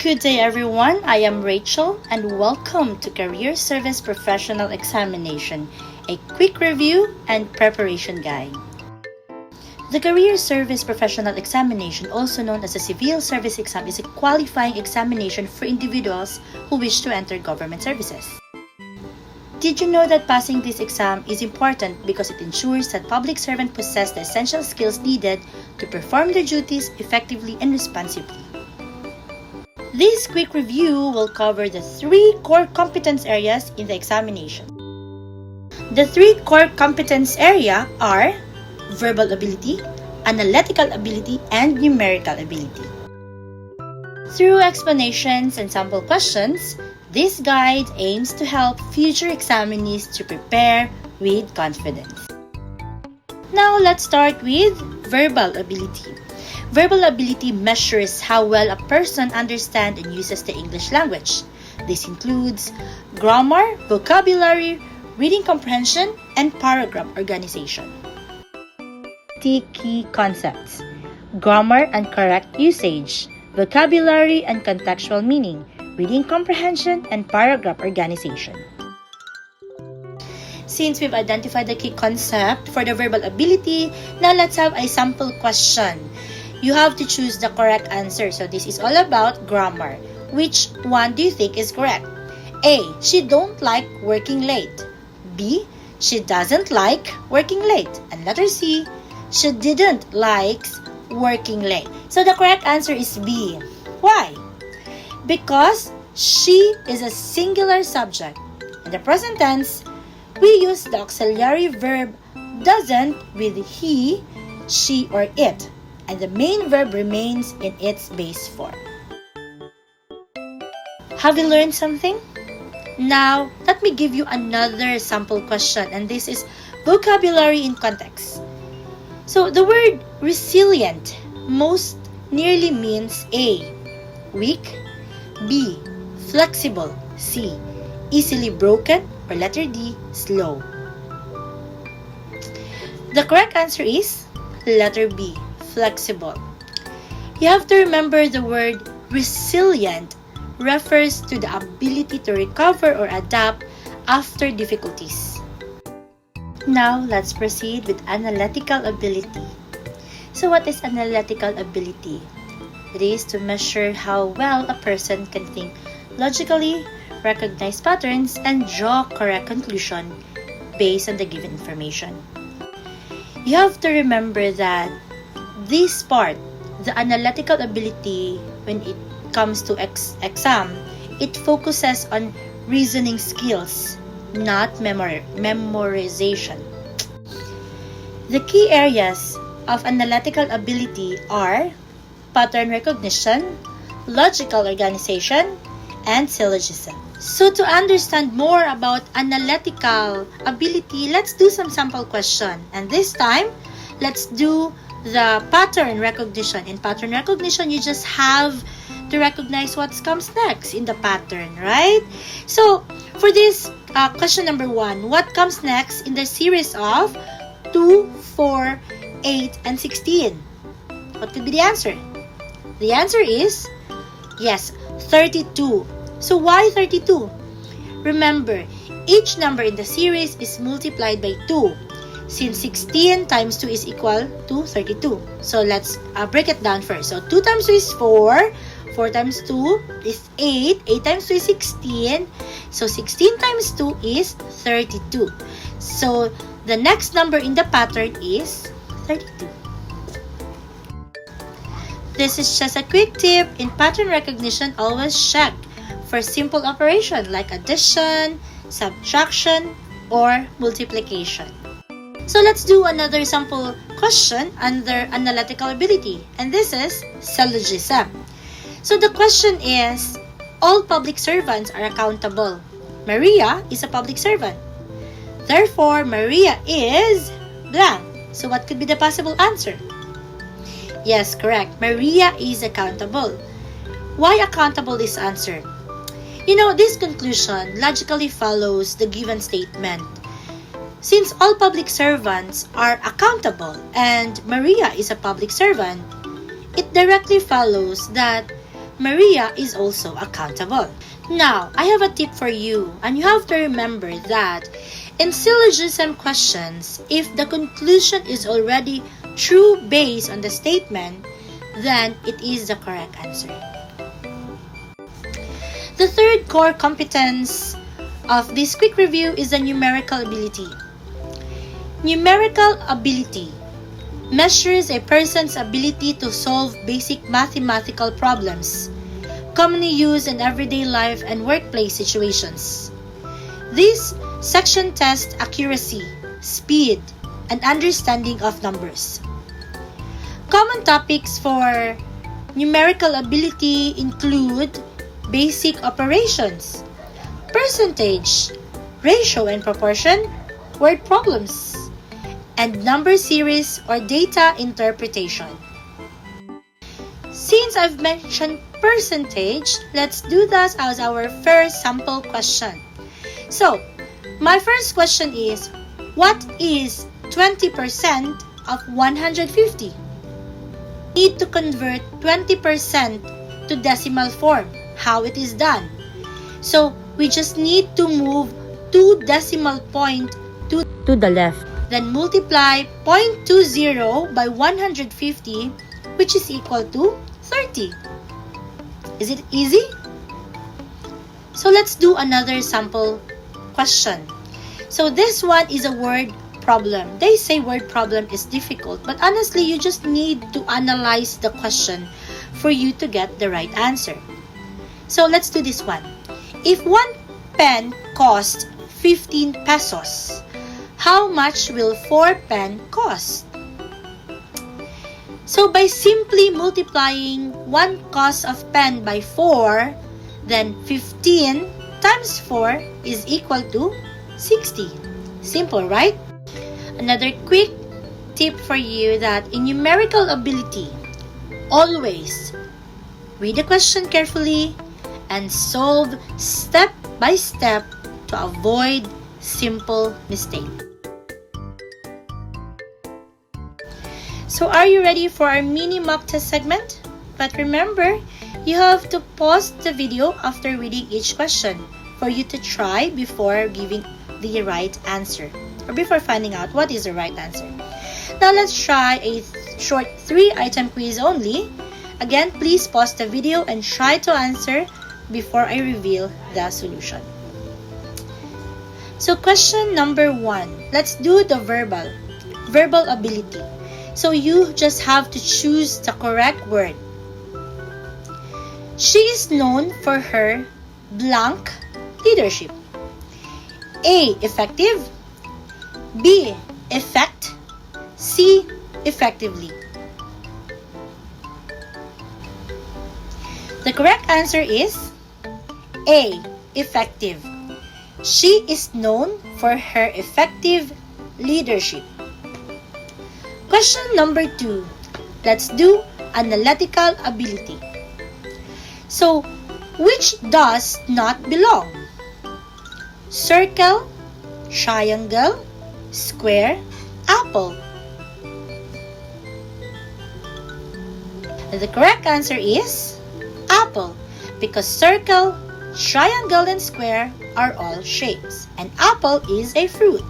Good day everyone, I am Rachel and welcome to Career Service Professional Examination, a quick review and preparation guide. The Career Service Professional Examination, also known as a Civil Service Exam, is a qualifying examination for individuals who wish to enter government services. Did you know that passing this exam is important because it ensures that public servants possess the essential skills needed to perform their duties effectively and responsibly? This quick review will cover the 3 core competence areas in the examination. The 3 core competence areas are verbal ability, analytical ability, and numerical ability. Through explanations and sample questions, this guide aims to help future examinees to prepare with confidence. Now let's start with verbal ability. Verbal ability measures how well a person understands and uses the English language. This includes grammar, vocabulary, reading comprehension, and paragraph organization. Key concepts: grammar and correct usage, vocabulary and contextual meaning, reading comprehension, and paragraph organization. Since we've identified the key concept for the verbal ability, now let's have a sample question. You have to choose the correct answer. So this is all about grammar. Which one do you think is correct? A. She don't like working late. B. She doesn't like working late. And letter C. She didn't like working late. So the correct answer is B. Why? Because she is a singular subject. In the present tense, we use the auxiliary verb doesn't with he, she, or it, and the main verb remains in its base form. Have you learned something? Now, let me give you another sample question, and this is vocabulary in context. So, the word resilient most nearly means A. Weak, B. Flexible, C. Easily broken, or letter D. Slow. The correct answer is letter B. Flexible. You have to remember the word resilient refers to the ability to recover or adapt after difficulties. Now, let's proceed with analytical ability. So, what is analytical ability? It is to measure how well a person can think logically, recognize patterns, and draw correct conclusion based on the given information. You have to remember that this part, the analytical ability, when it comes to exam, it focuses on reasoning skills, not memorization. The key areas of analytical ability are pattern recognition, logical organization, and syllogism. So to understand more about analytical ability, let's do some sample question. And this time, let's do the pattern recognition. In pattern recognition, you just have to recognize what comes next in the pattern, right? So, for this question number 1, what comes next in the series of 2, 4, 8, and 16? What could be the answer? The answer is, yes, 32. So, why 32? Remember, each number in the series is multiplied by 2. Since 16 times 2 is equal to 32. So, let's break it down first. So, 2 times 2 is 4. 4 times 2 is 8. 8 times 2 is 16. So, 16 times 2 is 32. So, the next number in the pattern is 32. This is just a quick tip. In pattern recognition, always check for simple operation like addition, subtraction, or multiplication. So let's do another sample question under analytical ability, and this is syllogism. So the question is, all public servants are accountable. Maria is a public servant. Therefore, Maria is blank. So what could be the possible answer? Yes, correct. Maria is accountable. Why accountable is answered? You know, this conclusion logically follows the given statement. Since all public servants are accountable and Maria is a public servant, it directly follows that Maria is also accountable. Now, I have a tip for you, and you have to remember that in syllogism questions, if the conclusion is already true based on the statement, then it is the correct answer. The third core competence of this quick review is the numerical ability. Numerical ability measures a person's ability to solve basic mathematical problems, commonly used in everyday life and workplace situations. This section tests accuracy, speed, and understanding of numbers. Common topics for numerical ability include basic operations, percentage, ratio and proportion, word problems, and number series or data interpretation. Since I've mentioned percentage, let's do that as our first sample question. So, my first question is, what is 20% of 150? Need to convert 20% to decimal form. How it is done? So, we just need to move 2 decimal point to the left. Then multiply 0.20 by 150, which is equal to 30. Is it easy? So let's do another sample question. So this one is a word problem. They say word problem is difficult, but honestly, you just need to analyze the question for you to get the right answer. So let's do this one. If one pen costs 15 pesos, how much will 4 pen cost? So by simply multiplying one cost of pen by 4, then 15 times 4 is equal to 60. Simple, right? Another quick tip for you that in numerical ability, always read the question carefully and solve step by step to avoid simple mistakes. So are you ready for our mini mock test segment? But remember, you have to pause the video after reading each question for you to try before giving the right answer or before finding out what is the right answer. Now let's try a short 3-item quiz only. Again, please pause the video and try to answer before I reveal the solution. So question number 1, let's do the verbal ability. So you just have to choose the correct word. She is known for her blank leadership. A, effective. B, effect. C, effectively. The correct answer is A, effective. She is known for her effective leadership. Question number 2. Let's do analytical ability. So, which does not belong? Circle, triangle, square, apple. The correct answer is apple, because circle, triangle, and square are all shapes, and apple is a fruit.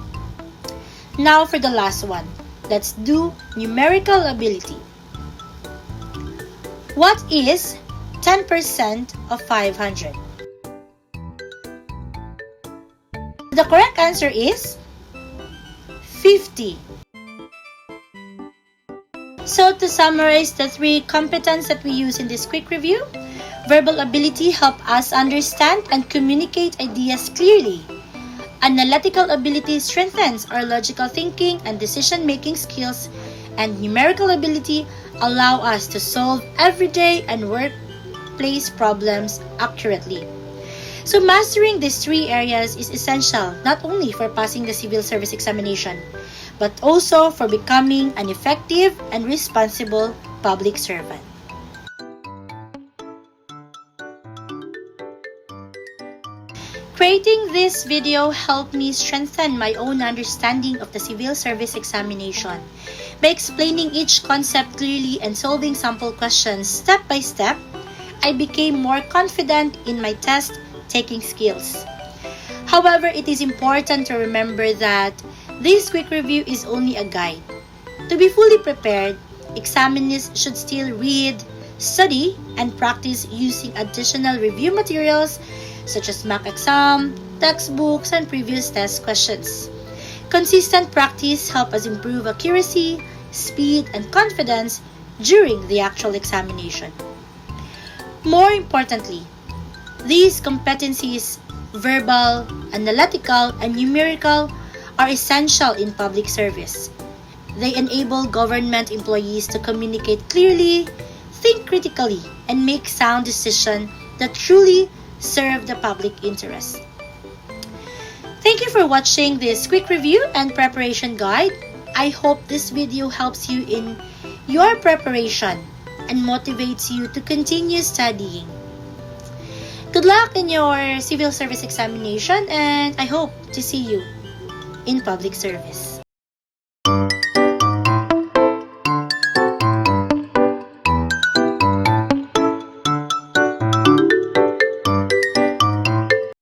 Now for the last one. Let's do numerical ability. What is 10% of 500? The correct answer is 50. So to summarize the 3 competencies that we use in this quick review, verbal ability helps us understand and communicate ideas clearly. Analytical ability strengthens our logical thinking and decision-making skills, and numerical ability allow us to solve everyday and workplace problems accurately. So mastering these 3 areas is essential not only for passing the civil service examination, but also for becoming an effective and responsible public servant. Creating this video helped me strengthen my own understanding of the civil service examination. By explaining each concept clearly and solving sample questions step by step, I became more confident in my test-taking skills. However, it is important to remember that this quick review is only a guide. To be fully prepared, examinees should still read, study, and practice using additional review materials such as mock exam, textbooks, and previous test questions. Consistent practice helps us improve accuracy, speed, and confidence during the actual examination. More importantly, these competencies, verbal, analytical, and numerical, are essential in public service. They enable government employees to communicate clearly, think critically, and make sound decisions that truly serve the public interest. Thank you for watching this quick review and preparation guide. I hope this video helps you in your preparation and motivates you to continue studying. Good luck in your civil service examination, and I hope to see you in public service.